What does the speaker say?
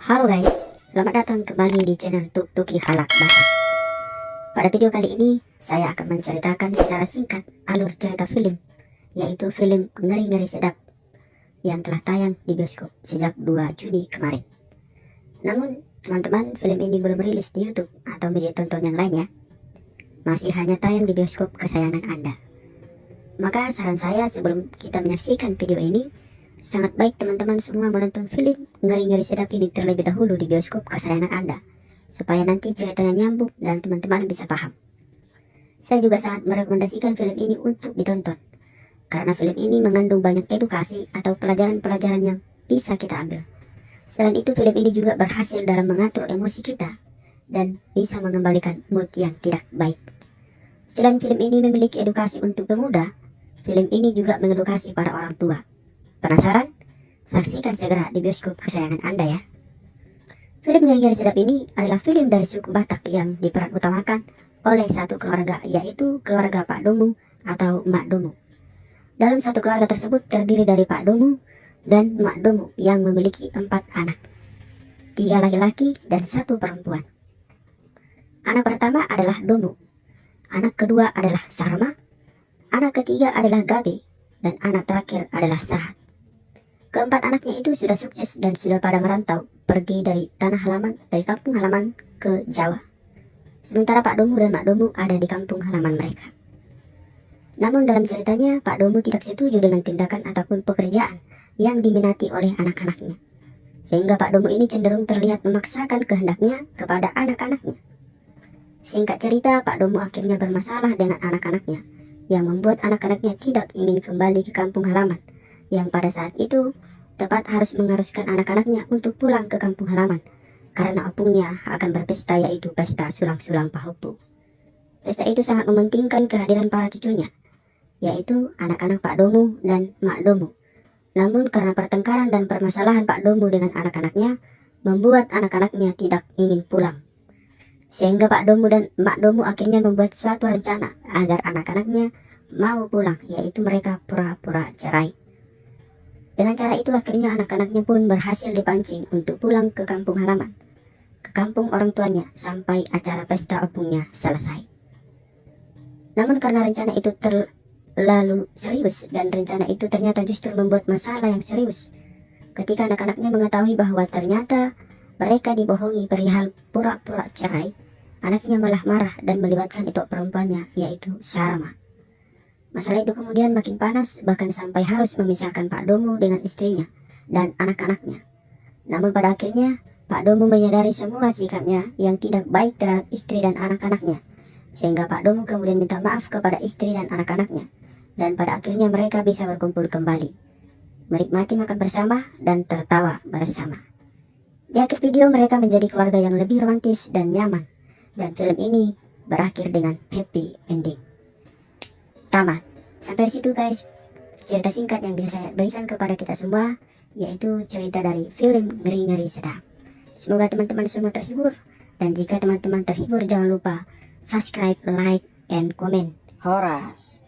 Halo guys, selamat datang kembali di channel Tuk Tuki Halak Baca. Pada video kali ini, saya akan menceritakan secara singkat alur cerita film, yaitu film Ngeri-Ngeri Sedap yang telah tayang di bioskop sejak 2 Juni kemarin. Namun, teman-teman, film ini belum rilis di YouTube atau media tonton yang lainnya. Masih hanya tayang di bioskop kesayangan Anda. Maka saran saya sebelum kita menyaksikan video ini, sangat baik teman-teman semua menonton film Ngeri-Ngeri Sedap ini terlebih dahulu di bioskop kesayangan Anda, supaya nanti ceritanya nyambung dan teman-teman bisa paham. Saya juga sangat merekomendasikan film ini untuk ditonton, karena film ini mengandung banyak edukasi atau pelajaran-pelajaran yang bisa kita ambil. Selain itu, film ini juga berhasil dalam mengatur emosi kita dan bisa mengembalikan mood yang tidak baik. Selain film ini memiliki edukasi untuk pemuda, film ini juga mengedukasi para orang tua. Penasaran? Saksikan segera di bioskop kesayangan Anda ya. Film Ngeri-Ngeri Sedap ini adalah film dari suku Batak yang diperan utamakan oleh satu keluarga, yaitu keluarga Pak Domu atau Mak Domu. Dalam satu keluarga tersebut terdiri dari Pak Domu dan Mak Domu yang memiliki 4 anak, 3 laki-laki dan 1 perempuan. Anak pertama adalah Domu, anak kedua adalah Sarma, anak ketiga adalah Gabe, dan anak terakhir adalah Sahat. Keempat anaknya itu sudah sukses dan sudah pada merantau pergi dari kampung halaman ke Jawa. Sementara Pak Domu dan Mak Domu ada di kampung halaman mereka. Namun dalam ceritanya, Pak Domu tidak setuju dengan tindakan ataupun pekerjaan yang diminati oleh anak-anaknya. Sehingga Pak Domu ini cenderung terlihat memaksakan kehendaknya kepada anak-anaknya. Singkat cerita, Pak Domu akhirnya bermasalah dengan anak-anaknya, yang membuat anak-anaknya tidak ingin kembali ke kampung halaman, yang pada saat itu tepat harus mengharuskan anak-anaknya untuk pulang ke kampung halaman karena opungnya akan berpesta, yaitu pesta sulang-sulang Pahopu. Pesta itu sangat mementingkan kehadiran para cucunya, yaitu anak-anak Pak Domu dan Mak Domu. Namun karena pertengkaran dan permasalahan Pak Domu dengan anak-anaknya membuat anak-anaknya tidak ingin pulang, sehingga Pak Domu dan Mak Domu akhirnya membuat suatu rencana agar anak-anaknya mau pulang, yaitu mereka pura-pura cerai. Dengan cara itu akhirnya anak-anaknya pun berhasil dipancing untuk pulang ke kampung halaman, ke kampung orang tuanya sampai acara pesta opungnya selesai. Namun karena rencana itu terlalu serius dan rencana itu ternyata justru membuat masalah yang serius, ketika anak-anaknya mengetahui bahwa ternyata mereka dibohongi perihal pura-pura cerai, anaknya malah marah dan melibatkan itu perempuannya, yaitu Sarma. Masalah itu kemudian makin panas, bahkan sampai harus memisahkan Pak Domu dengan istrinya dan anak-anaknya. Namun pada akhirnya, Pak Domu menyadari semua sikapnya yang tidak baik terhadap istri dan anak-anaknya, sehingga Pak Domu kemudian minta maaf kepada istri dan anak-anaknya, dan pada akhirnya mereka bisa berkumpul kembali, menikmati makan bersama dan tertawa bersama. Di akhir video mereka menjadi keluarga yang lebih romantis dan nyaman, dan film ini berakhir dengan happy ending. Tamat. Sampai di situ guys, cerita singkat yang bisa saya berikan kepada kita semua, yaitu cerita dari film Ngeri-Ngeri Sedap. Semoga teman-teman semua terhibur, dan jika teman-teman terhibur jangan lupa subscribe, like, and comment. Horas.